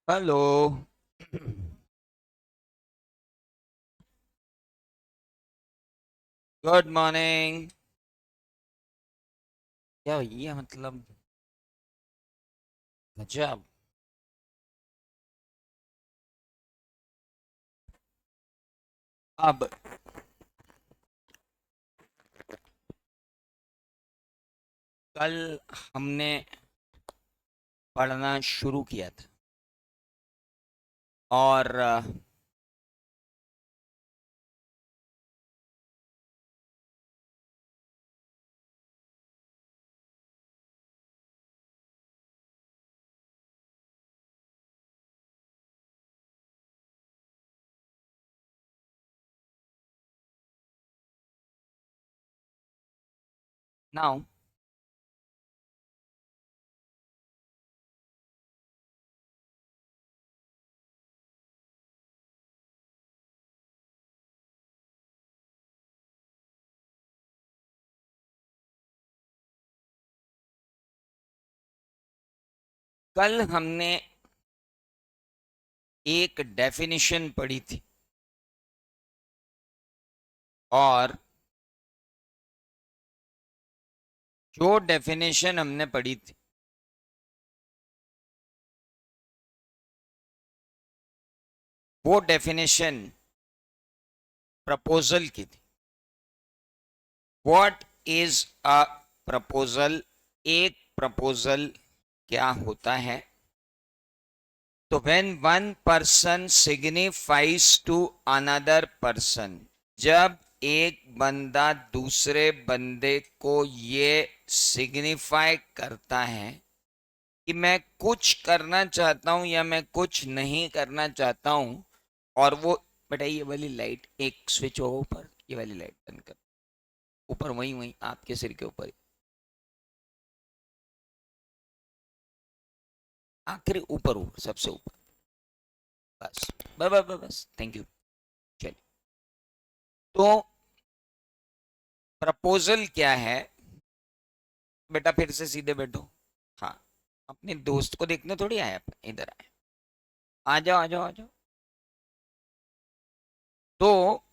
Hello. Good morning. क्या भैया मतलब गजब। अब कल हमने पढ़ना शुरू किया था और नाउ कल हमने एक डेफिनेशन पढ़ी थी और जो डेफिनेशन हमने पढ़ी थी वो डेफिनेशन प्रपोजल की थी। What is a proposal? एक प्रपोजल क्या होता है? तो when one person signifies to another person, जब एक बंदा दूसरे बंदे को ये सिग्निफाई करता है कि मैं कुछ करना चाहता हूं या मैं कुछ नहीं करना चाहता हूं, और वो बेटा ये वाली लाइट एक स्विच हो ऊपर, ये वाली लाइट बंद कर। ऊपर वहीं वहीं आपके सिर के ऊपर, आखिरी ऊपर ऊपर सबसे ऊपर। बस बस बस बस बस, थैंक यू। चलिए, तो प्रपोजल क्या है? बेटा फिर से सीधे बैठो। हाँ, अपने दोस्त को देखने थोड़ी आए अपन, इधर आए। आ जाओ आ जाओ आ जाओ। तो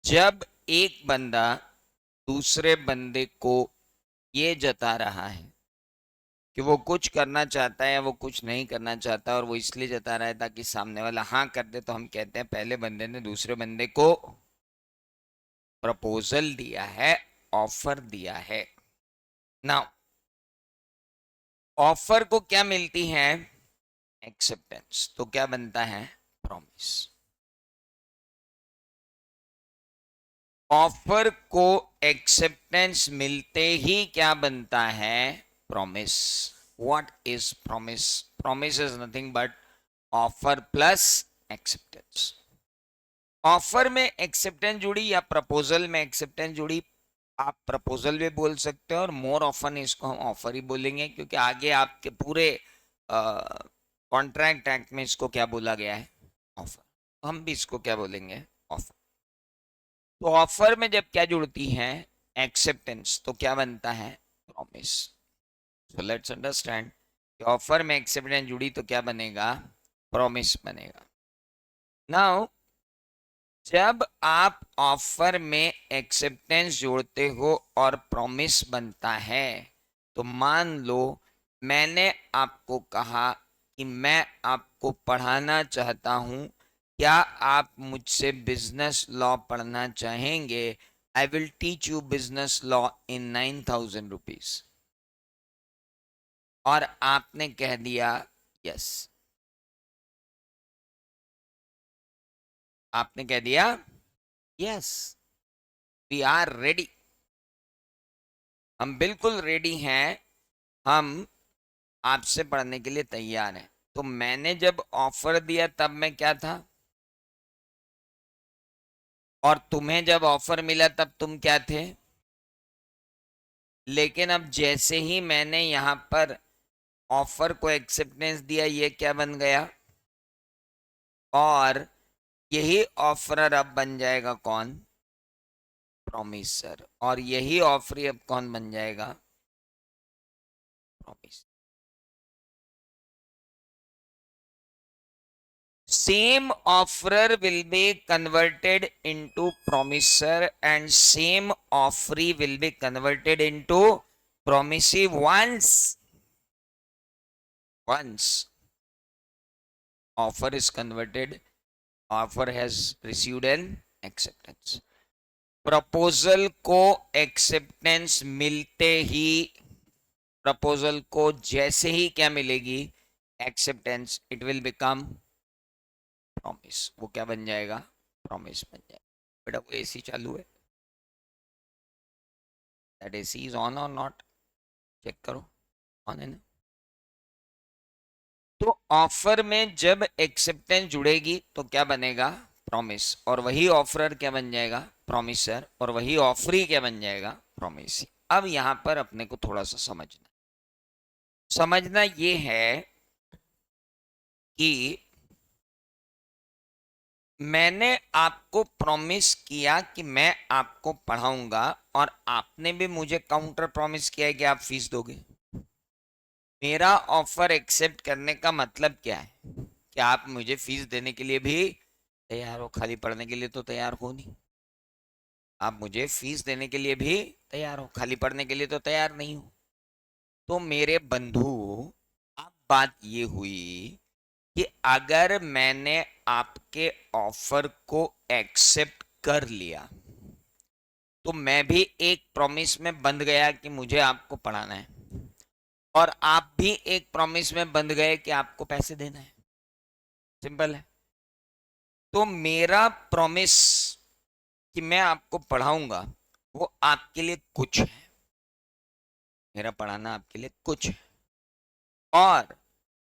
जब एक बंदा दूसरे बंदे को ये जता रहा है कि वो कुछ करना चाहता है या वो कुछ नहीं करना चाहता, और वो इसलिए जता रहा है ताकि सामने वाला हाँ कर दे, तो हम कहते हैं पहले बंदे ने दूसरे बंदे को प्रपोजल दिया है, ऑफर दिया है। नाउ ऑफर को क्या मिलती है? एक्सेप्टेंस। तो क्या बनता है? प्रॉमिस। ऑफर को एक्सेप्टेंस मिलते ही क्या बनता है? Promise. What is promise? Promise is nothing but offer plus acceptance. Offer में एक्सेप्टेंस जुड़ी या प्रपोजल में एक्सेप्टेंस जुड़ी, आप प्रपोजल भी बोल सकते हो और मोर ऑफन इसको हम ऑफर ही बोलेंगे, क्योंकि आगे आपके पूरे कॉन्ट्रैक्ट एक्ट में इसको क्या बोला गया है? ऑफर। हम भी इसको क्या बोलेंगे? ऑफर। तो ऑफर में जब क्या जुड़ती है? एक्सेप्टेंस, तो क्या बनता है? प्रॉमिस। सो लेट्स अंडरस्टैंड कि ऑफर में एक्सेप्टेंस जुड़ी तो क्या बनेगा? प्रॉमिस बनेगा। नाउ जब आप ऑफर में एक्सेप्टेंस जोड़ते हो और प्रॉमिस बनता है, तो मान लो मैंने आपको कहा कि मैं आपको पढ़ाना चाहता हूं, क्या आप मुझसे बिजनेस लॉ पढ़ना चाहेंगे? I will teach you business law in 9,000 rupees. और आपने कह दिया यस। आपने कह दिया यस, वी आर रेडी। हम बिल्कुल रेडी हैं, हम आपसे पढ़ने के लिए तैयार हैं। तो मैंने जब ऑफर दिया तब मैं क्या था, और तुम्हें जब ऑफर मिला तब तुम क्या थे? लेकिन अब जैसे ही मैंने यहां पर ऑफर को एक्सेप्टेंस दिया, ये क्या बन गया? और यही ऑफरर अब बन जाएगा कौन? प्रॉमिसर। और यही ऑफर अब कौन बन जाएगा? Promise. same offerer will be converted into promiser and same offeree will be converted into promisee once offer is converted, offer has received an acceptance. Proposal को एक्सेप्टेंस मिलते ही, प्रपोजल को जैसे ही क्या मिलेगी, acceptance, it will become promise. वो क्या बन जाएगा, प्रॉमिस बन जाएगा। बेटा वो एसी चालू है, दैट एसी इज ऑन और नॉट, चेक करो, ऑन है ना। तो ऑफर में जब एक्सेप्टेंस जुड़ेगी तो क्या बनेगा, प्रॉमिस, और वही ऑफरर क्या बन जाएगा, प्रॉमिसर, और वही ऑफरी क्या बन जाएगा, प्रॉमिसी। अब यहां पर अपने को थोड़ा सा समझना ये है कि मैंने आपको प्रॉमिस किया कि मैं आपको पढ़ाऊंगा और आपने भी मुझे काउंटर प्रॉमिस किया है कि आप फीस दोगे। मेरा ऑफर एक्सेप्ट करने का मतलब क्या है कि आप मुझे फीस देने के लिए भी तैयार हो, खाली पढ़ने के लिए तो तैयार हो नहीं। आप मुझे फीस देने के लिए भी तैयार हो, खाली पढ़ने के लिए तो तैयार नहीं हो। तो मेरे बंधु, अब बात ये हुई कि अगर मैंने आपके ऑफर को एक्सेप्ट कर लिया तो मैं भी एक प्रॉमिस में बंध गया कि मुझे आपको पढ़ाना है, और आप भी एक प्रॉमिस में बंध गए कि आपको पैसे देना है। सिंपल है। तो मेरा प्रॉमिस कि मैं आपको पढ़ाऊंगा वो आपके लिए कुछ है, मेरा पढ़ाना आपके लिए कुछ है, और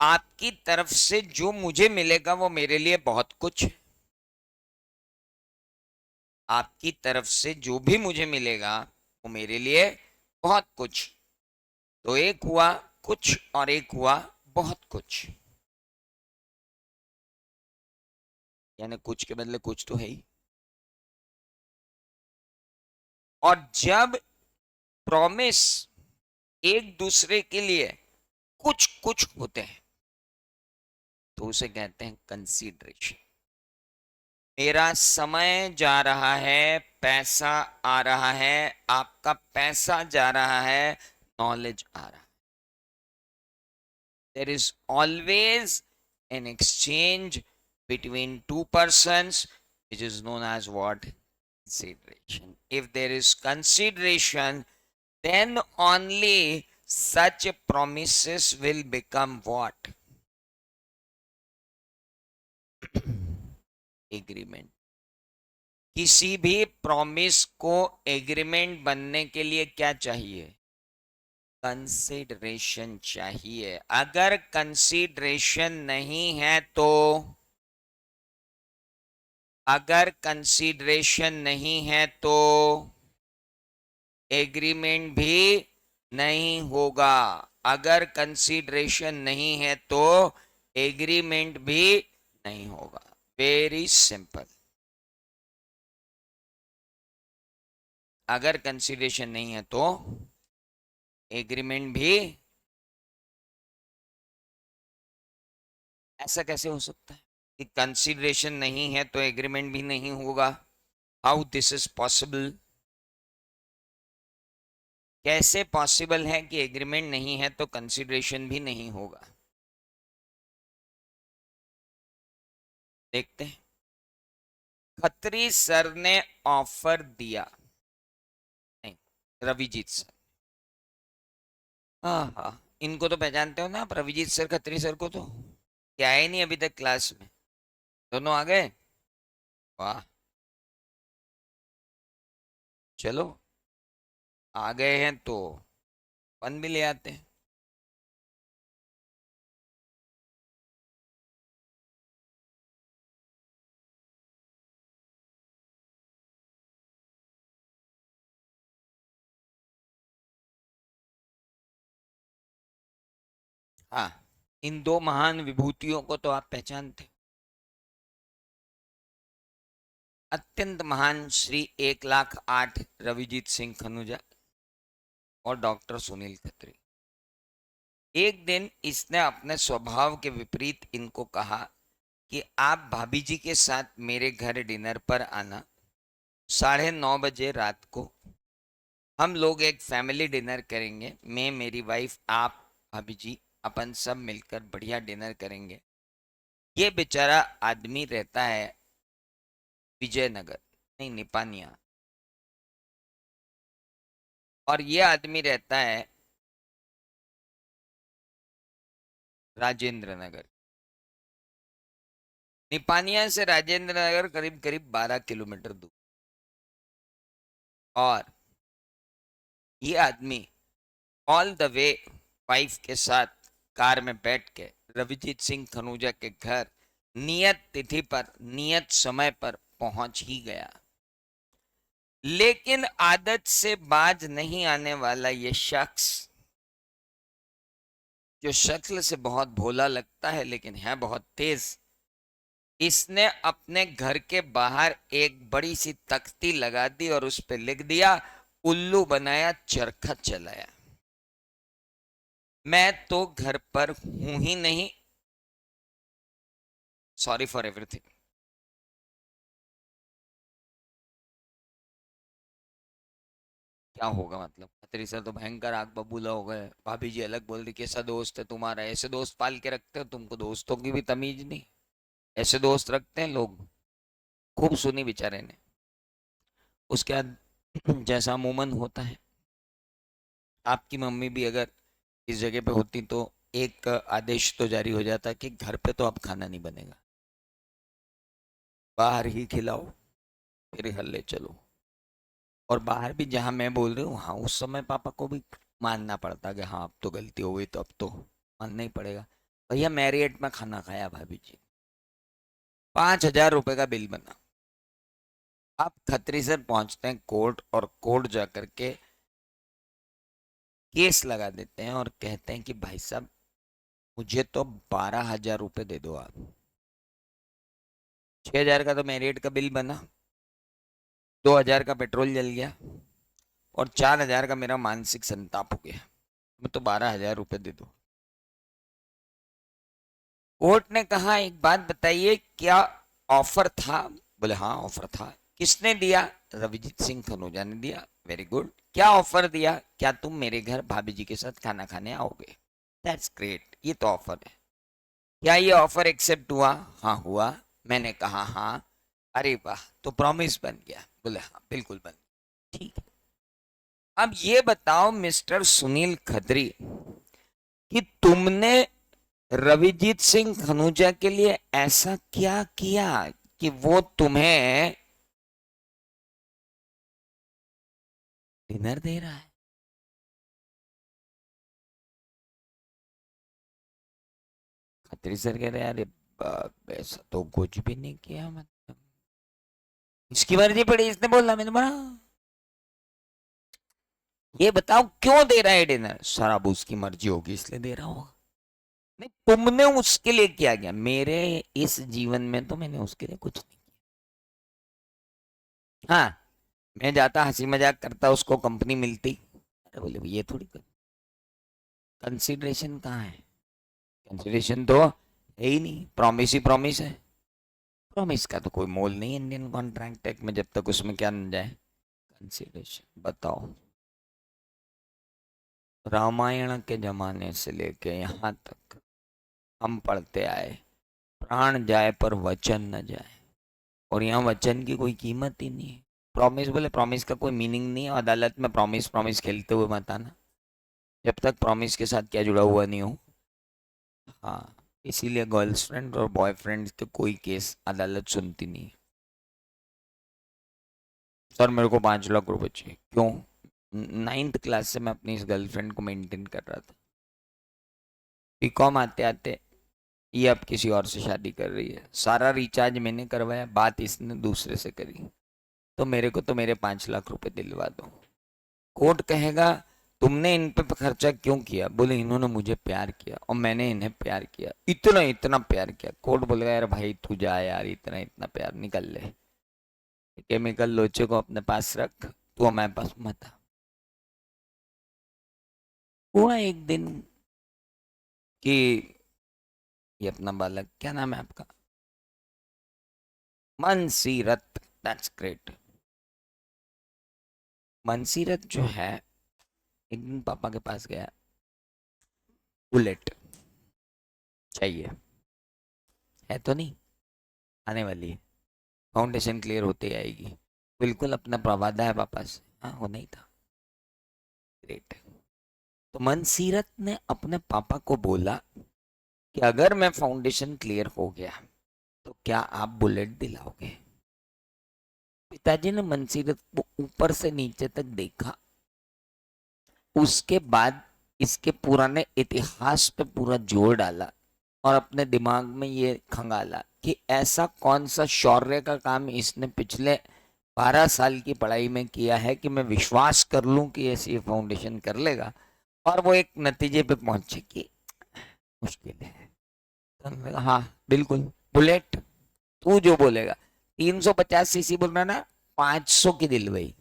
आपकी तरफ से जो मुझे मिलेगा वो मेरे लिए बहुत कुछ है। आपकी तरफ से जो भी मुझे मिलेगा वो मेरे लिए बहुत कुछ। तो एक हुआ कुछ और एक हुआ बहुत कुछ, यानी कुछ के बदले कुछ तो है ही। और जब प्रॉमिस एक दूसरे के लिए कुछ कुछ होते हैं तो उसे कहते हैं कंसीडरेशन। मेरा समय जा रहा है, पैसा आ रहा है, आपका पैसा जा रहा है, नॉलेज आ रहा है। There is always an exchange between two persons, which is known as what? Consideration. If there is consideration, then only such promises will become what? Agreement. किसी भी प्रॉमिस को एग्रीमेंट बनने के लिए क्या चाहिए, कंसीडरेशन चाहिए। अगर कंसीडरेशन नहीं है तो, अगर कंसीडरेशन नहीं है तो एग्रीमेंट भी नहीं होगा। अगर कंसीडरेशन नहीं है तो एग्रीमेंट भी नहीं होगा। Very simple. अगर कंसीडरेशन नहीं है तो एग्रीमेंट भी, ऐसा कैसे हो सकता है कि कंसीडरेशन नहीं है तो एग्रीमेंट भी नहीं होगा? How this is possible? कैसे पॉसिबल है कि एग्रीमेंट नहीं है तो कंसीडरेशन भी नहीं होगा? देखते हैं। खत्री सर ने ऑफर दिया, नहीं, रविजीत सर। हाँ हाँ, इनको तो पहचानते हो ना आप, रविजीत सर, खत्री सर को। तो क्या है नहीं अभी तक क्लास में, दोनों आ गए, वाह। चलो, आ गए हैं तो पन भी ले आते हैं। हाँ, इन दो महान विभूतियों को तो आप पहचानते, अत्यंत महान श्री 1,08,000 रविजीत सिंह खनुजा और डॉक्टर सुनील खत्री। एक दिन इसने अपने स्वभाव के विपरीत इनको कहा कि आप भाभी जी के साथ मेरे घर डिनर पर आना 9:30 बजे रात को। हम लोग एक फैमिली डिनर करेंगे, मैं, मेरी वाइफ, आप, भाभी जी, अपन सब मिलकर बढ़िया डिनर करेंगे। ये बेचारा आदमी रहता है विजयनगर, नहीं निपानिया, और ये आदमी रहता है राजेंद्र नगर। निपानिया से राजेंद्र नगर करीब करीब 12 किलोमीटर दूर। और ये आदमी ऑल द वे वाइफ के साथ कार में बैठ के रविजीत सिंह खनूजा के घर नियत तिथि पर नियत समय पर पहुंच ही गया। लेकिन आदत से बाज नहीं आने वाला ये शख्स, जो शक्ल से बहुत भोला लगता है लेकिन है बहुत तेज, इसने अपने घर के बाहर एक बड़ी सी तख्ती लगा दी और उस पर लिख दिया, उल्लू बनाया चरखा चलाया। मैं तो घर पर हूं ही नहीं, सॉरी फॉर एवरीथिंग। क्या होगा मतलब, खत्री सर तो भयंकर आग बबूला हो गए। भाभी जी अलग बोल रही कैसा दोस्त है तुम्हारा, ऐसे दोस्त पाल के रखते हो, तुमको दोस्तों की भी तमीज नहीं, ऐसे दोस्त रखते हैं लोग। खूब सुनी बेचारे ने। उसके बाद जैसा अमूमन होता है, आपकी मम्मी भी अगर इस जगह पे होती तो एक आदेश तो जारी हो जाता कि घर पे तो अब खाना नहीं बनेगा, बाहर ही खिलाओ, फिर घर ले चलो। और बाहर भी जहाँ मैं बोल रही हूँ, हाँ उस समय पापा को भी मानना पड़ता कि हाँ अब तो गलती हो गई तो अब तो मानना ही पड़ेगा। भैया मैरियट में खाना खाया भाभी जी, 5,000 रुपए का बिल बना। आप खत्री से पहुंचते हैं कोर्ट, और कोर्ट जा करके केस लगा देते हैं और कहते हैं कि भाई साहब मुझे तो 12,000 रुपये दे दो आप। 6,000 का तो मैरियट का बिल बना, 2,000 का पेट्रोल जल गया, और 4,000 का मेरा मानसिक संताप हो गया। मैं तो 12,000 रुपये दे दो। कोर्ट ने कहा एक बात बताइए, क्या ऑफर था? बोले हाँ ऑफर था। किसने दिया? रविजीत सिंह खनूजा ने दिया। Very good. क्या ऑफर दिया? क्या तुम मेरे घर भाभी जी के साथ खाना खाने आओगे? दैट्स ग्रेट, ये तो ऑफर है। क्या ये ऑफर एक्सेप्ट हुआ? हाँ हुआ। मैंने कहा हाँ। अरे वाह, तो प्रॉमिस बन गया? बोले हाँ बिल्कुल बन गया। ठीक है। अब ये बताओ मिस्टर सुनील खत्री कि तुमने रविजीत सिंह खनूजा के लिए ऐसा क्या किया कि वो तुम्हें डिनर दे रहा है? खत्री सर कह रहे हैं, अरे ऐसा तो कुछ भी नहीं किया, मतलब इसकी मर्जी पड़ी, इसने बोला मैंने बोला। ये बताओ क्यों दे रहा है डिनर? सर अब उसकी मर्जी होगी इसलिए दे रहा होगा। नहीं, तुमने उसके लिए क्या किया? मेरे इस जीवन में तो मैंने उसके लिए कुछ नहीं किया। हाँ, मैं जाता हंसी मजाक करता, उसको कंपनी मिलती। अरे बोले ये थोड़ी कंसिडरेशन कहाँ है? कंसिडरेशन तो है ही नहीं, प्रॉमिस ही प्रॉमिस है। प्रॉमिस का तो कोई मोल नहीं है इंडियन कॉन्ट्रैक्ट में, जब तक उसमें क्या न जाए कंसिडरेशन। बताओ, रामायण के जमाने से लेके यहाँ तक हम पढ़ते आए, प्राण जाए पर वचन न जाए, और यहाँ वचन की कोई कीमत ही नहीं है। प्रॉमिस बोले, प्रॉमिस का कोई मीनिंग नहीं है। अदालत में प्रॉमिस प्रॉमिस खेलते हुए मत आना, जब तक प्रॉमिस के साथ क्या जुड़ा हुआ नहीं हो। हाँ, इसीलिए गर्लफ्रेंड और बॉयफ्रेंड के कोई केस अदालत सुनती नहीं। सर मेरे को 5 लाख रुपए चाहिए। क्यों? 9th क्लास से मैं अपनी इस गर्लफ्रेंड को मेंटेन कर रहा था। बीकॉम आते आते ये अब किसी और से शादी कर रही है, सारा रिचार्ज मैंने करवाया, बात इसने दूसरे से करी, तो मेरे को तो मेरे 5 लाख रुपए दिलवा दो। कोर्ट कहेगा तुमने इन पे खर्चा क्यों किया? बोले इन्होंने मुझे प्यार किया और मैंने इन्हें प्यार किया, इतना इतना प्यार किया। कोर्ट बोलेगा यार भाई तू जा यार, इतना इतना प्यार निकल ले, केमिकल लोचे को अपने पास रख, तू हमारे पास मत आ। हुआ एक दिन कि ये अपना बालक, क्या नाम है आपका? मनसीरत, दैट्स ग्रेट। मनसीरत जो है एक दिन पापा के पास गया, बुलेट चाहिए, है तो नहीं, आने वाली है, फाउंडेशन क्लियर होते ही आएगी, बिल्कुल अपना प्रवादा है पापा से, हाँ वो नहीं था, ग्रेट। तो मनसीरत ने अपने पापा को बोला कि अगर मैं फाउंडेशन क्लियर हो गया तो क्या आप बुलेट दिलाओगे। पिताजी ने मनसीरत को ऊपर से नीचे तक देखा, उसके बाद इसके पुराने इतिहास पे पूरा जोर डाला और अपने दिमाग में ये खंगाला कि ऐसा कौन सा शौर्य का काम इसने पिछले 12 साल की पढ़ाई में किया है कि मैं विश्वास कर लूं कि ऐसी फाउंडेशन कर लेगा, और वो एक नतीजे पे पहुंचे कि मुश्किल है। तो हमने कहा, हाँ बिल्कुल, बुलेट, तू जो बोलेगा। 350 सीसी बोल रहा ना, 500 की दिल भाई,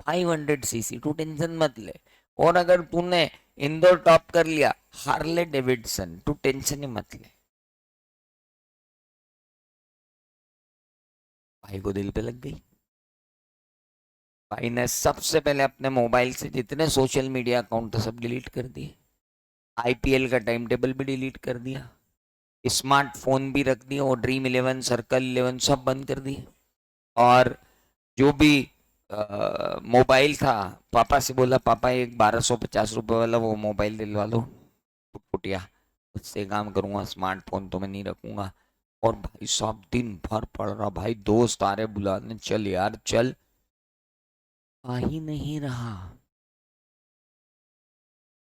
500 सीसी, तू टेंशन मत ले। और अगर तूने इंदौर टॉप कर लिया, हार्ले डेविडसन, तू टेंशन ही मत ले। भाई को दिल पे लग गई। भाई ने सबसे पहले अपने मोबाइल से जितने सोशल मीडिया अकाउंट थे सब डिलीट कर दिए, आईपीएल का टाइम टेबल भी डिलीट कर दिया, स्मार्टफोन भी रख दिया, और ड्रीम इलेवन, सर्कल इलेवन सब बंद कर दिए। और जो भी मोबाइल था, पापा से बोला पापा एक 1250 रुपये वाला वो मोबाइल दिलवा लो, फुटिया, उससे काम करूंगा, स्मार्टफोन तो मैं नहीं रखूंगा। और भाई साहब दिन भर पढ़ रहा, भाई दोस्त आ रहे बुलाने, चल यार चल, आ ही नहीं रहा।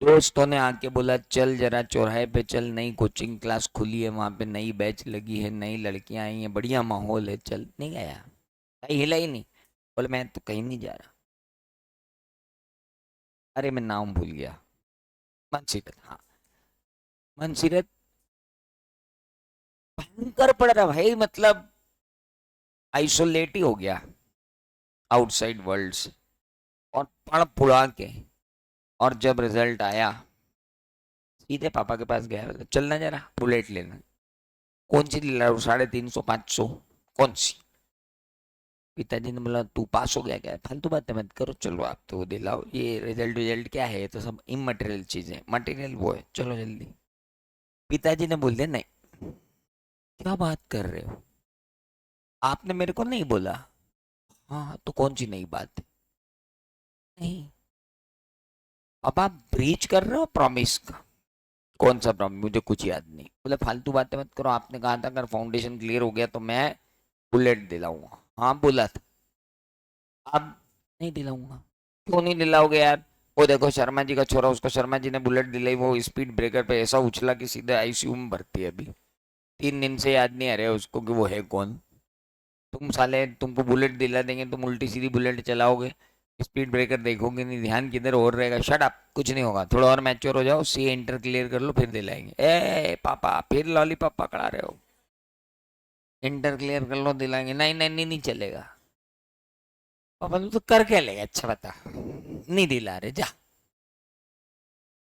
दोस्तों ने आके बोला चल जरा चौराहे पे चल, नई कोचिंग क्लास खुली है वहां पे, नई बैच लगी है, नई लड़कियां आई हैं, बढ़िया माहौल है, चल, नहीं गया भाई, हिला ही नहीं। बोले मैं तो कहीं नहीं जा रहा। अरे मैं नाम भूल गया, मनसीरत, हाँ मनसीरत। भयंकर पड़ रहा भाई, मतलब आइसोलेट ही हो गया आउटसाइड वर्ल्ड से, और पढ़ पुढ़ा के। और जब रिजल्ट आया, सीधे पापा के पास गया, बोला, चलना जरा बुलेट लेना। कौन सी दिला, 350 500, कौन सी। पिताजी ने बोला तू पास हो गया क्या, फालतू बातें मत करो, चलो आप तो दिलाओ, ये रिजल्ट रिजल्ट क्या है, ये तो सब इमटेरियल चीजें, मटेरियल वो है, चलो जल्दी। पिताजी ने बोल दिया नहीं, क्या बात कर रहे हो, आपने मेरे को नहीं बोला। हाँ तो कौन सी नई बात है, नहीं, अब आप ब्रीच कर रहे हो प्रॉमिस का। कौन सा प्रॉमिस, मुझे कुछ याद नहीं। बोले फालतू बातें मत करो, आपने कहा था अगर फाउंडेशन क्लियर हो गया तो मैं बुलेट दिलाऊंगा। हाँ बोला था, अब नहीं दिलाऊंगा। क्यों नहीं दिलाओगे यार, वो देखो शर्मा जी का छोरा, उसको शर्मा जी ने बुलेट दिलाई, वो स्पीड ब्रेकर पे ऐसा उछला कि सीधे आईसीयू में भर्ती है अभी, 3 दिन से याद नहीं आ रहा है उसको कि वो है कौन। तुम साले, तुमको बुलेट दिला देंगे, तुम उल्टी सीधी बुलेट चलाओगे, स्पीड ब्रेकर देखोगे नहीं, ध्यान किधर और रहेगा। शट अप, कुछ नहीं होगा, थोड़ा और मैच्योर हो जाओ, सी इंटर क्लियर कर लो फिर दिलाएंगे। ए पापा फिर लॉलीपॉप पकड़ा रहे हो, इंटर क्लियर कर लो दिलाएंगे, नहीं नहीं नहीं, नहीं चलेगा। पापा तू तो कर क्या लेगा, अच्छा बता, नहीं दिला रहे जा।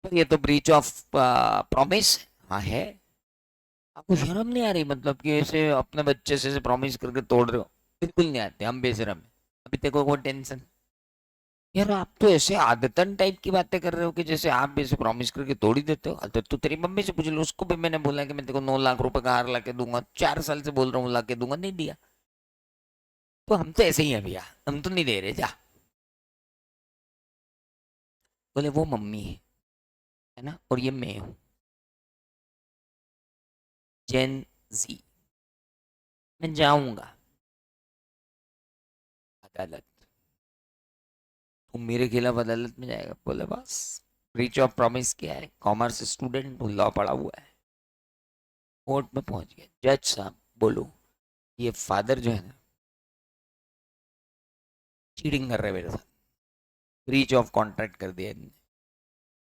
तो ये तो ब्रीच ऑफ प्रॉमिस, हाँ है। आपको शर्म नहीं आ रही, मतलब कि ऐसे अपने बच्चे से प्रॉमिस करके तोड़ रहे हो। बिल्कुल नहीं आते, हम बेशरम है। अभी देखो कोई टेंशन, यार आप तो ऐसे आदतन टाइप की बातें कर रहे हो कि जैसे आप भी ऐसे प्रॉमिस करके तोड़ ही देते हो। आदत तो तेरी मम्मी से पूछ लो, उसको भी मैंने बोला कि मैं तेरे को 9 लाख रुपए का हार ला के दूंगा, 4 साल से बोल रहा हूँ ला के दूंगा, नहीं दिया। तो हम तो ऐसे ही है भैया, हम तो नहीं दे रहे जा। बोले वो मम्मी है ना, और ये मैं हूँ, जेन जी, मैं जाऊंगा अदालत, तुम मेरे खिलाफ अदालत में जाएगा। बोले बस, ब्रीच ऑफ प्रॉमिस क्या है, कॉमर्स स्टूडेंट, लॉ पढ़ा हुआ है। कोर्ट में पहुंच गया, जज साहब बोलो, ये फादर जो है ना चीटिंग कर रहे मेरे साथ, ब्रीच ऑफ कॉन्ट्रैक्ट कर दिया इन्होंने।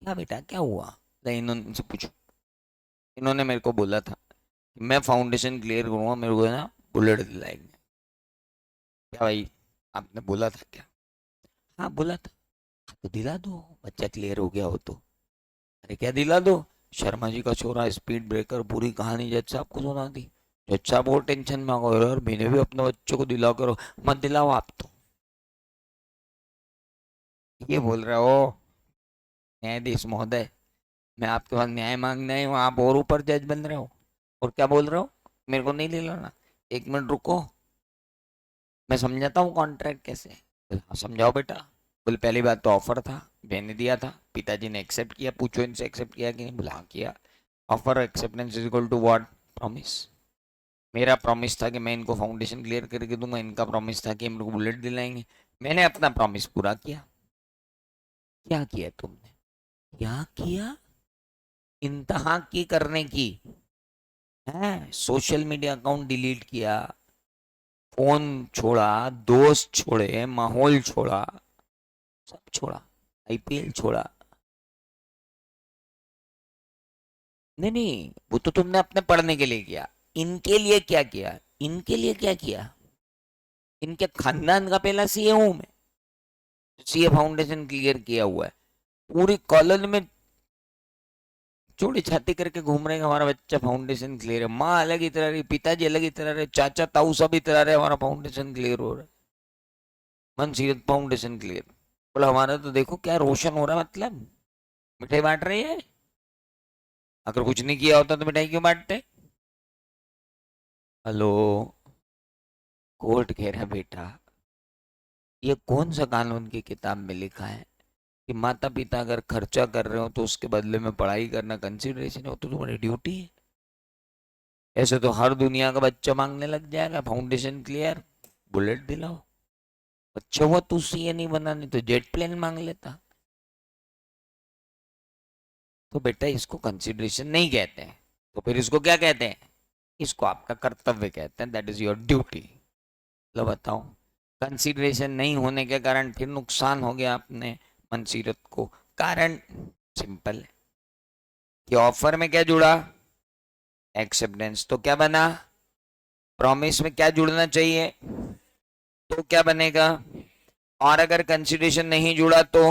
क्या बेटा क्या हुआ, नहीं इन्होंने इनसे पूछो। इन्होंने मेरे को बोला था कि मैं फाउंडेशन क्लियर करूंगा, मेरे को ना बुलेट दिलाएंगे। क्या भाई, आपने बोला था क्या। हाँ बोला था। हाँ, तो दिला दो, बच्चा क्लियर हो गया हो तो। अरे क्या दिला दो, शर्मा जी का छोरा, स्पीड ब्रेकर, पूरी कहानी जज साहब को सुना दी। अच्छा बहुत टेंशन में आ गए और मैंने भी अपने बच्चों को दिला करो। मत दिलाओ आप तो, ये बोल रहे हो न्यायाधीश महोदय, मैं आपके पास न्याय मांगने आई हूँ, आप और ऊपर जज बन रहे हो और क्या बोल रहे हो, मेरे को नहीं दिलाना। एक मिनट रुको, मैं समझाता हूँ कॉन्ट्रैक्ट कैसे। हाँ, समझाओ बेटा। बोले पहली बात तो ऑफर था, मैंने दिया था, पिताजी ने एक्सेप्ट किया, पूछो इनसे एक्सेप्ट किया कि नहीं। बोला हाँ किया। Offer acceptance is equal to what, promise. मेरा प्रॉमिस था कि मैं इनको फाउंडेशन क्लियर करके दूंगा, इनका प्रॉमिस था कि मेरे को बुलेट दिलाएंगे। मैंने अपना प्रॉमिस पूरा किया। क्या किया तुमने, क्या किया, इंतहा की करने की है, सोशल मीडिया अकाउंट डिलीट किया, फोन छोड़ा, दोस्त छोड़े, माहौल छोड़ा, सब छोड़ा, आईपीएल छोड़ा। नहीं नहीं, वो तो तुमने अपने पढ़ने के लिए किया। इनके लिए क्या किया, इनके लिए क्या किया, इनके खानदान का पहला सीए हूं मैं, सीए फाउंडेशन क्लियर किया हुआ है। पूरी कॉलोनी में चोरी छाती करके घूम रहे हैं हमारा बच्चा फाउंडेशन क्लियर है। माँ अलग ही तरह रही, पिताजी अलग ही तरह रहे, चाचा ताऊ सब ही तरह रहे, हमारा फाउंडेशन क्लियर हो रहा है। मनसीरत फाउंडेशन क्लियर। बोला हमारा तो देखो क्या रोशन हो रहा है, मतलब मिठाई बांट रही है। अगर कुछ नहीं किया होता तो मिठाई क्यों बांटते। हेलो, कोर्ट कह रहा है बेटा, ये कौन सा कानून की किताब में लिखा है कि माता पिता अगर खर्चा कर रहे हो तो उसके बदले में पढ़ाई करना कंसिडरेशन है, वो तो तुम्हारी ड्यूटी है। ऐसे तो हर दुनिया का बच्चा मांगने लग जाएगा फाउंडेशन क्लियर, बुलेट दिलाओ। अच्छा हुआ तू सीए नहीं बना, नहीं तो जेट प्लेन मांग लेता। तो बेटा इसको कंसिडरेशन नहीं कहते हैं, तो फिर इसको क्या कहते हैं, इसको आपका कर्तव्य कहते हैं, दैट इज योर ड्यूटी। लो बताओ, कंसिडरेशन नहीं होने के कारण फिर नुकसान हो गया अपने मनसीरत को। कारण सिंपल है कि ऑफर में क्या जुड़ा, एक्सेप्टेंस, तो क्या बना, प्रॉमिस में क्या जुड़ना चाहिए, तो क्या बनेगा। और अगर कंसिडरेशन नहीं जुड़ा तो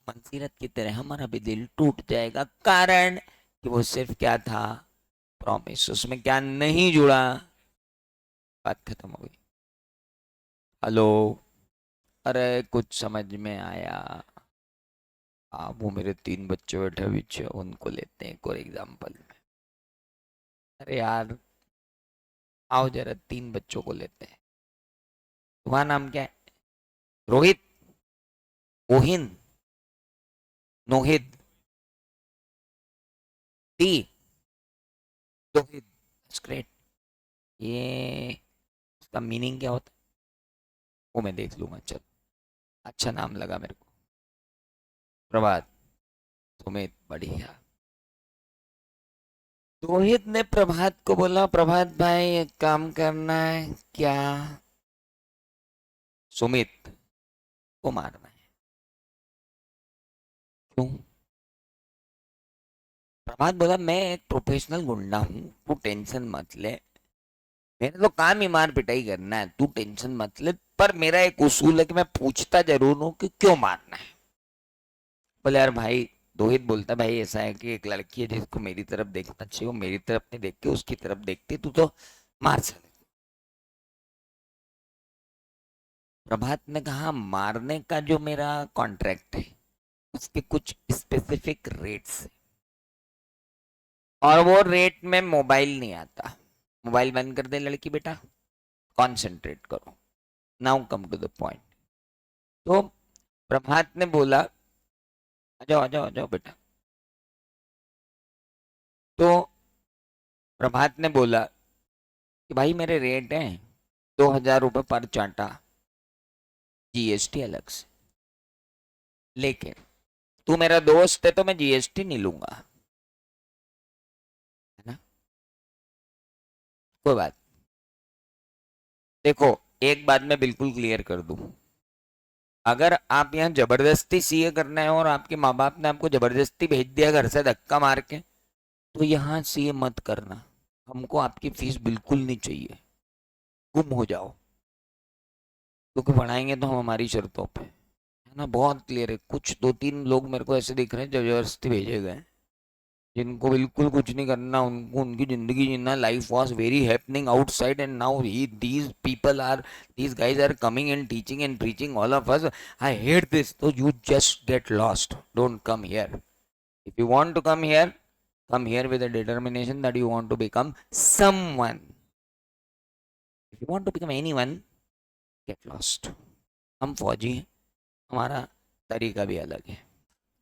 मनसीरत की तरह हमारा भी दिल टूट जाएगा। कारण कि वो सिर्फ क्या था, प्रॉमिस, उसमें क्या नहीं जुड़ा। बात खत्म हो गई। हेलो, अरे कुछ समझ में आया। आप वो मेरे 3 बच्चे बैठे पीछे, उनको लेते हैं एक और एग्जाम्पल में। अरे यार आओ जरा 3 बच्चों को लेते हैं। तुम्हारा नाम क्या है, रोहित, ओहिन, नोहिद, टी, तोहिद, ग्रेट। ये इसका मीनिंग क्या होता है वो मैं देख लूंगा, चल। अच्छा नाम लगा मेरे को, प्रभात, सुमित, बढ़िया। रोहित ने प्रभात को बोला प्रभात भाई एक काम करना है क्या, सुमित को मारना है। क्यों। प्रभात बोला मैं एक प्रोफेशनल गुंडा हूँ, तू टेंशन मत ले, मेरा तो काम ही मार पिटाई करना है, तू टेंशन मत ले, पर मेरा एक उसूल है कि मैं पूछता जरूर हूँ कि क्यों मारना है। बोले यार भाई, रोहित बोलता भाई ऐसा है कि एक लड़की है जिसको मेरी तरफ देखना चाहिए, वो मेरी तरफ नहीं देख के उसकी तरफ देखती, तू तो मार सकता। प्रभात ने कहा मारने का जो मेरा कॉन्ट्रैक्ट है उसके कुछ स्पेसिफिक रेट्स है, और वो रेट में मोबाइल नहीं आता। मोबाइल बंद कर दे लड़की बेटा, कॉन्सेंट्रेट करो, now come to the point. तो प्रभात ने बोला आ जाओ आ जाओ आ जाओ बेटा। तो प्रभात ने बोला कि भाई मेरे रेट हैं 2,000 रुपये पर चांटा, जीएसटी अलग से, लेकिन तू मेरा दोस्त है तो मैं जीएसटी नहीं लूंगा, है ना। कोई बात, देखो एक बात मैं बिल्कुल क्लियर कर दूं, अगर आप यहाँ जबरदस्ती सीए करना है और आपके माँ बाप ने आपको जबरदस्ती भेज दिया घर से धक्का मार के, तो यहाँ सीए मत करना। हमको आपकी फीस बिल्कुल नहीं चाहिए, गुम हो जाओ, क्योंकि पढ़ाएंगे तो हम हमारी शर्तों पे, है ना। बहुत क्लियर है, कुछ 2-3 लोग मेरे को ऐसे दिख रहे हैं जो जबरदस्ती भेजे गए। जिनको बिल्कुल कुछ नहीं करना, उनको उनकी जिंदगी जीना, life was very happening outside and now he these people are, these guys are coming and teaching and preaching all of us, I hate this, तो you just get lost, don't come here. If you want to come here, come here with a determination that you want to become someone. If you want to become anyone, get lost. हम फौजी हैं, हमारा तरीका भी अलग है.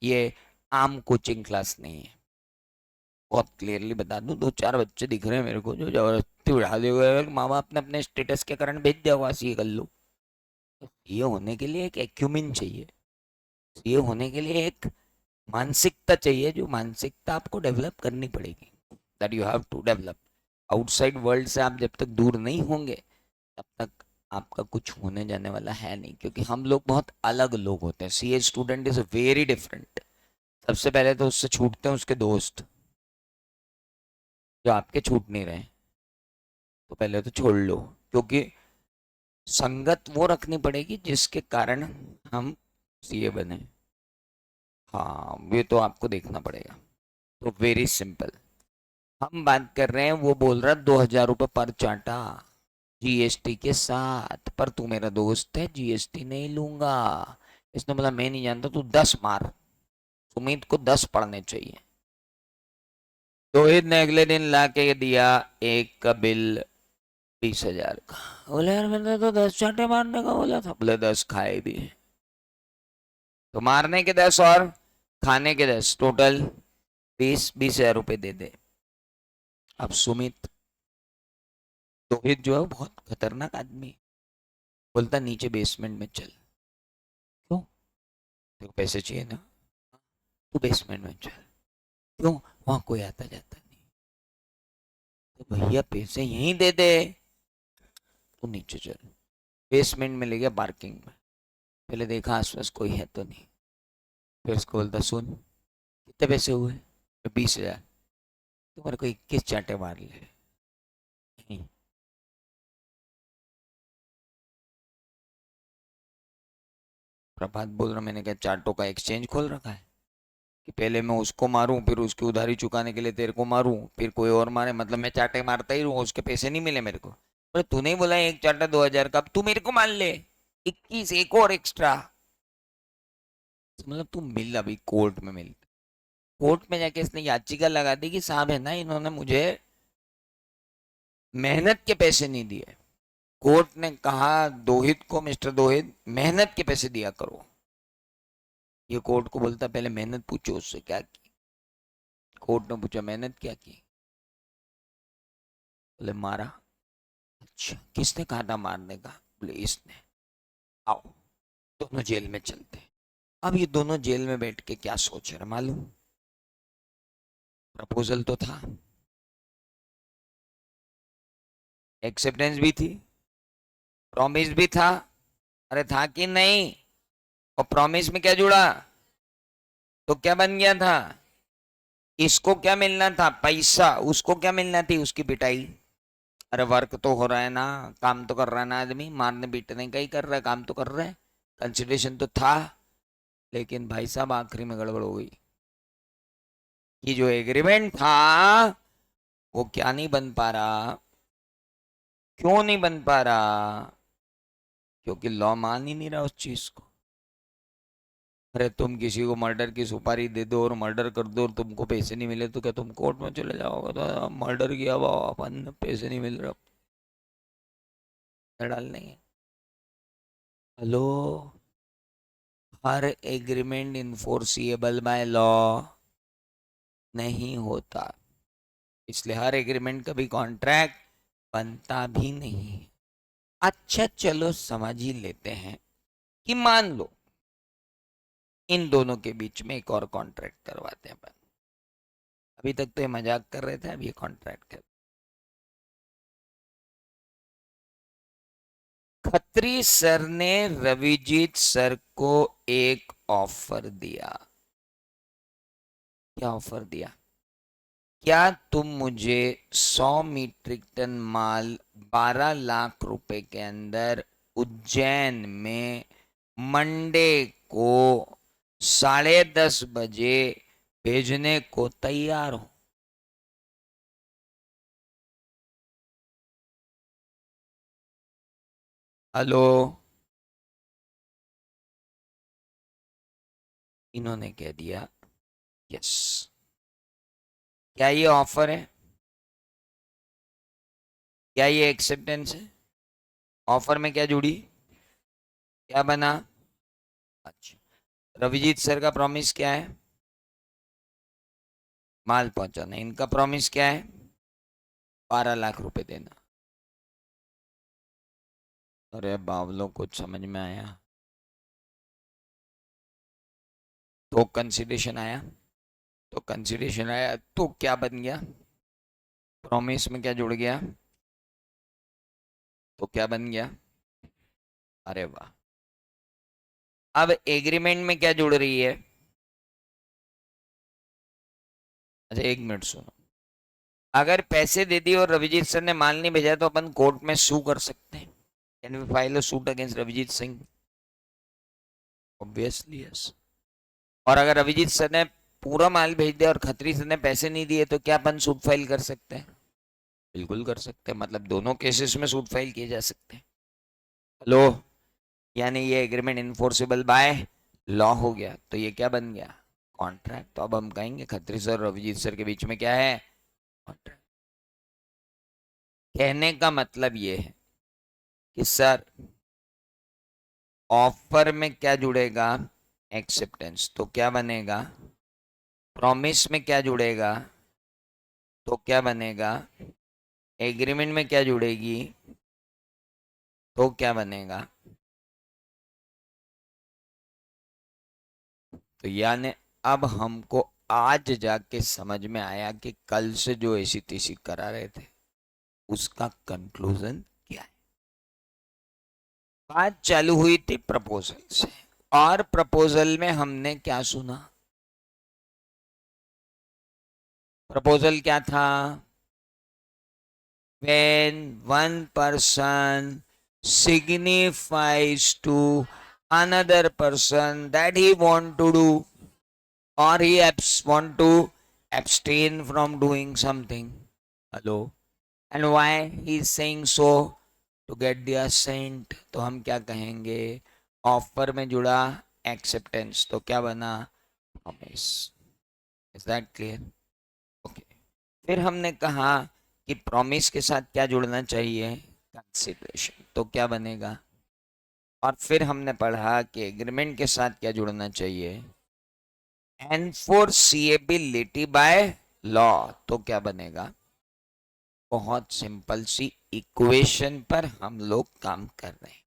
ये आम कोचिंग क्लास नहीं है. बहुत क्लियरली बता दूं, दो चार बच्चे दिख रहे हैं मेरे को जो जबरदस्ती उड़ा दे हुए, माँ बाप ने अपने स्टेटस के कारण भेज दिया, वहां सीए कर लो. सीए होने के लिए एक एक्यूमिन चाहिए, सीए होने के लिए एक मानसिकता चाहिए, जो मानसिकता आपको डेवलप करनी पड़ेगी, that you have to develop. Outside world से आप जब तक दूर नहीं होंगे तब तक आपका कुछ होने जाने वाला है नहीं, क्योंकि हम लोग बहुत अलग लोग होते हैं. CA student is very different. सबसे पहले तो उससे छूटते हैं उसके दोस्त, जो आपके छूट नहीं रहे, तो पहले तो छोड़ लो, क्योंकि संगत वो रखनी पड़ेगी जिसके कारण हम सीए बने. हाँ, ये तो आपको देखना पड़ेगा. तो वेरी सिंपल, हम बात कर रहे हैं, वो बोल रहा 2,000 रुपये पर चांटा जीएसटी के साथ, पर तू मेरा दोस्त है, जीएसटी नहीं लूंगा. इसने बोला मैं नहीं जानता, तू 10 मार. सुमित को 10 पढ़ने चाहिए. रोहित ने अगले दिन ला के दिया एक का बिल 20,000 का. बोले यार मैंने तो 10 चांटे मारने का बोला था. बोले 10 खाए भी, तो मारने के 10 और खाने के 10, टोटल 20,000 रुपये दे दे. अब सुमित, रोहित जो है वो बहुत खतरनाक आदमी है. बोलता नीचे बेसमेंट में चल. क्यों? तेरे को पैसे चाहिए ना, तू बेसमेंट में चल. क्यों? वहां कोई आता जाता नहीं. तो भैया पैसे यहीं दे दे, तू नीचे चल. बेसमेंट में ले गया, पार्किंग में. पहले देखा आसपास कोई है तो नहीं. फिर उसको बोलता सुन कितने पैसे हुए? 20,000. तुम्हारे को 21 चांटे मार ले. नहीं. प्रभात बोल रहा मैंने क्या चार्टों का एक्सचेंज खोल रखा है कि पहले मैं उसको मारूं, फिर उसकी उधारी चुकाने के लिए तेरे को मारूं, फिर कोई और मारे, मतलब मैं चाटे मारता ही रहूं, उसके पैसे नहीं मिले मेरे को. बोले तूने ही बोला एक चाटा 2,000 का, अब तू मेरे को मान ले 21 एक और एक्स्ट्रा. मतलब तू मिल, अभी कोर्ट में मिल. कोर्ट में जाके इसने याचिका लगा दी कि साहब है ना, इन्होंने मुझे मेहनत के पैसे नहीं दिए. कोर्ट ने कहा दोहित को, मिस्टर दोहित मेहनत के पैसे दिया करो. ये कोर्ट को बोलता पहले मेहनत पूछो उससे क्या की. कोर्ट ने पूछा मेहनत क्या की? बोले मारा. अच्छा किसने कहा था मारने का? बोले इसने. आओ दोनों जेल में चलते हैं. अब ये दोनों जेल में बैठ के क्या सोच रहे मालूम? प्रपोजल तो था, एक्सेप्टेंस भी थी, प्रॉमिस भी था. अरे था कि नहीं? और प्रॉमिस में क्या जुड़ा? तो क्या बन गया था? इसको क्या मिलना था? पैसा. उसको क्या मिलना थी? उसकी पिटाई. अरे वर्क तो हो रहा है ना, काम तो कर रहा है ना आदमी, मारने पीटने का ही कर रहा है, काम तो कर रहा है, कंसिडरेशन तो था. लेकिन भाई साहब आखिरी में गड़बड़ हो गई. कि जो एग्रीमेंट था वो क्या नहीं बन पा रहा. क्यों नहीं बन पा रहा? क्योंकि लॉ मान ही नहीं रहा उस चीज को. अरे तुम किसी को मर्डर की सुपारी दे दो और मर्डर कर दो और तुमको पैसे नहीं मिले तो क्या तुम कोर्ट में चले जाओगे? तो मर्डर किया हुआ अपन, पैसे नहीं मिल रहा, डाल नहीं. Hello, her agreement enforceable by law नहीं होता, इसलिए हर एग्रीमेंट का भी कॉन्ट्रैक्ट बनता भी नहीं. अच्छा चलो समझ ही लेते हैं कि मान लो इन दोनों के बीच में एक और कॉन्ट्रैक्ट करवाते हैं अपन. अभी तक तो ये मजाक कर रहे थे, अब ये कॉन्ट्रैक्ट कर. खत्री सर ने रविजीत सर को एक ऑफर दिया. क्या ऑफर दिया? क्या तुम मुझे 100 मीट्रिक टन माल 12 लाख रुपए के अंदर उज्जैन में मंडे को 10:30 बजे भेजने को तैयार हूं। हेलो, इन्होंने कह दिया यस। क्या ये ऑफर है? क्या ये एक्सेप्टेंस है? ऑफर में क्या जुड़ी? क्या बना? अच्छा, रविजीत सर का प्रॉमिस क्या है? माल पहुंचाना। इनका प्रॉमिस क्या है? 12 लाख रुपए देना। अरे बावलों, कुछ समझ में आया? तो कंसिडरेशन आया? तो कंसिडरेशन आया तो क्या बन गया? प्रॉमिस में क्या जुड़ गया? तो क्या बन गया? अरे वाह। अब एग्रीमेंट में क्या जुड़ रही है? अच्छा, 1 मिनट सुनो। अगर पैसे दे दिए और रविजीत सर ने माल नहीं भेजा तो अपन कोर्ट में सू कर सकते हैं। Can we file a suit against Ravijeet Singh? Obviously yes. और अगर अभिजीत सर ने पूरा माल भेज दिया और खत्री सर ने पैसे नहीं दिए तो क्या अपन सूट फाइल कर सकते हैं? बिल्कुल कर सकते हैं। मतलब दोनों केसेस में सूट फाइल किए जा सकते हैं। हेलो, यानी ये एग्रीमेंट इन्फोर्सेबल बाय लॉ हो गया। तो ये क्या बन गया? कॉन्ट्रैक्ट। तो अब हम कहेंगे खत्री सर और अभिजीत सर के बीच में क्या है? कॉन्ट्रैक्ट। कहने का मतलब ये है कि सर, ऑफर में क्या जुड़ेगा? एक्सेप्टेंस। तो क्या बनेगा? प्रॉमिस में क्या जुड़ेगा? तो क्या बनेगा? एग्रीमेंट में क्या जुड़ेगी? तो क्या बनेगा? तो यानी अब हमको आज जाके समझ में आया कि कल से जो ऐसी तैसी करा रहे थे उसका कंक्लूजन क्या है। बात चालू हुई थी प्रपोजल से, और प्रपोजल में हमने क्या सुना? प्रपोजल क्या था? when one person signifies to another person that he want to do, or he want to abstain from doing something. Hello, and why he is saying so? To get the assent. तो हम क्या कहेंगे? Offer में जुड़ा acceptance. तो क्या बना? Promise. Is that clear? Okay. फिर हमने कहा कि प्रॉमिस के साथ क्या जुड़ना चाहिए? कंसिडरेशन। तो क्या बनेगा? और फिर हमने पढ़ा कि एग्रीमेंट के साथ क्या जुड़ना चाहिए? एनफोर्सिएबिलिटी बाय लॉ। तो क्या बनेगा? बहुत सिंपल सी इक्वेशन पर हम लोग काम कर रहे हैं।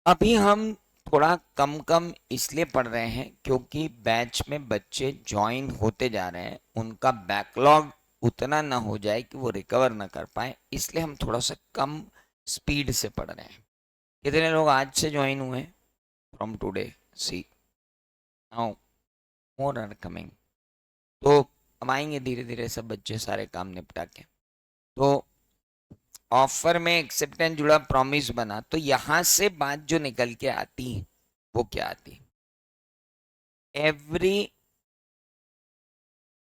अभी हम थोड़ा कम कम इसलिए पढ़ रहे हैं क्योंकि बैच में बच्चे ज्वाइन होते जा रहे हैं, उनका बैकलॉग उतना ना हो जाए कि वो रिकवर ना कर पाए, इसलिए हम थोड़ा सा कम स्पीड से पढ़ रहे हैं। कितने लोग आज से ज्वाइन हुए? From today see now more are coming. तो हम आएंगे धीरे धीरे सब बच्चे सारे काम निपटा के। तो ऑफर में एक्सेप्टेंस जुड़ा, प्रॉमिस बना, तो यहां से बात जो निकल के आती है वो क्या आती? Every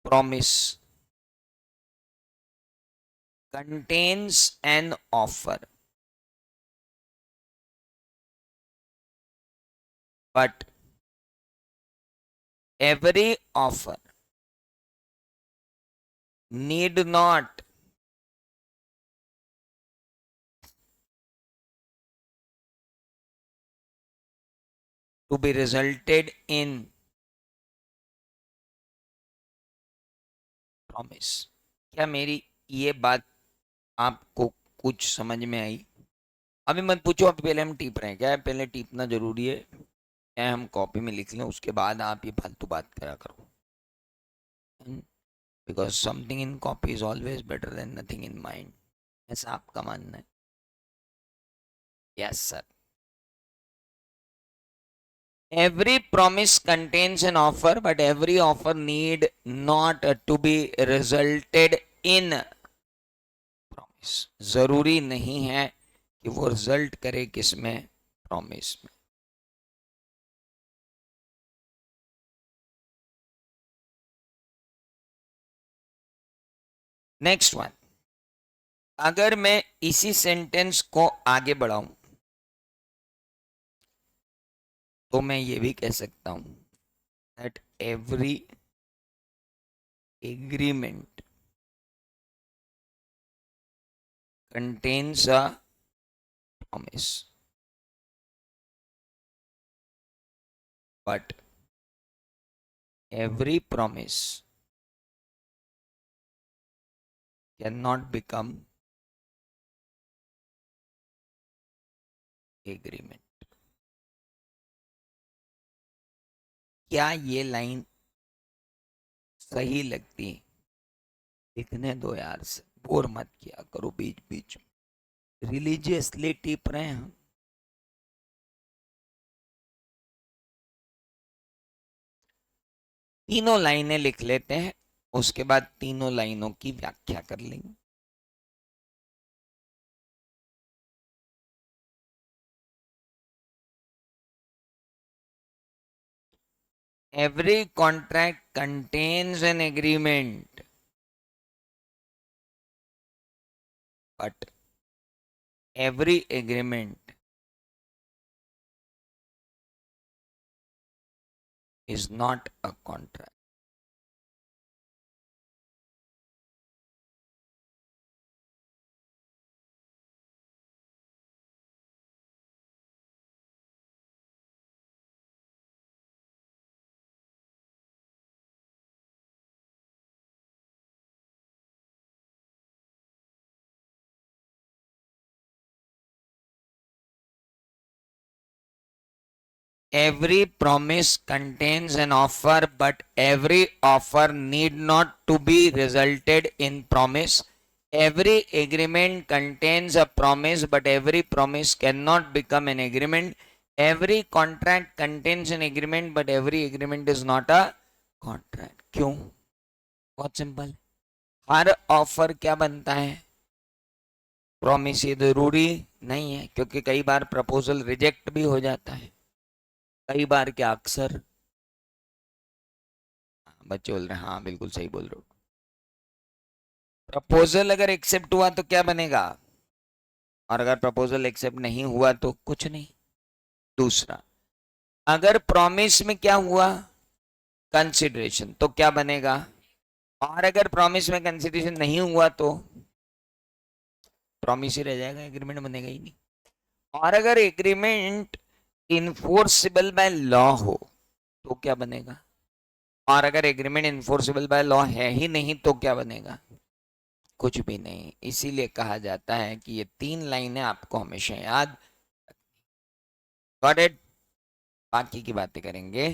promise contains an offer, but every offer need not to be resulted in promise। क्या मेरी ये बात आपको कुछ समझ में आई? अभी मत पूछो, अभी पहले हम टीप रहे हैं। क्या है, पहले टीपना जरूरी है? क्या हम कॉपी में लिख लें, उसके बाद आप ये फालतू बात करा करो। Because something in copy is always better than nothing in mind, ऐसा आपका मानना है? Yes sir. Every promise contains an offer, but every offer need not to be resulted in promise। जरूरी नहीं है कि वो रिजल्ट करे किसमें? प्रॉमिस में। नेक्स्ट वन, अगर मैं इसी सेंटेंस को आगे बढ़ाऊं तो मैं ये भी कह सकता हूं that every agreement contains a promise, but every promise cannot become agreement. क्या ये लाइन सही लगती? लिखने दो यार, से बोर मत किया करो बीच बीच में, रिलीजियसली टिप रहे हैं हम। तीनों लाइनें लिख लेते हैं, उसके बाद तीनों लाइनों की व्याख्या कर लेंगे। Every contract contains an agreement, but every agreement is not a contract. Every promise contains an offer, but every offer need not to be resulted in promise. Every agreement contains a promise, but every promise cannot become an agreement. Every contract contains an agreement, but every agreement is not a contract. क्यों? बहुत simple, हर offer क्या बनता है? Promise. ये जरूरी नहीं है, क्योंकि कई बार प्रपोजल रिजेक्ट भी हो जाता है, कई बार क्या, अक्सर। बच्चे बोल रहे हैं हाँ बिल्कुल सही बोल रहे हो। प्रपोजल अगर एक्सेप्ट हुआ तो क्या बनेगा, और अगर प्रपोजल एक्सेप्ट नहीं हुआ तो कुछ नहीं। दूसरा, अगर प्रॉमिस में क्या हुआ, कंसिडरेशन, तो क्या बनेगा, और अगर प्रॉमिस में कंसिडरेशन नहीं हुआ तो प्रॉमिस ही रह जाएगा, एग्रीमेंट बनेगा ही नहीं। और अगर एग्रीमेंट इनफोर्सिबल बाय लॉ हो तो क्या बनेगा, और अगर एग्रीमेंट इनफोर्सिबल बाय लॉ है ही नहीं तो क्या बनेगा, कुछ भी नहीं। इसीलिए कहा जाता है कि ये तीन लाइनें आपको हमेशा याद, गॉट इट। बाकी की बातें करेंगे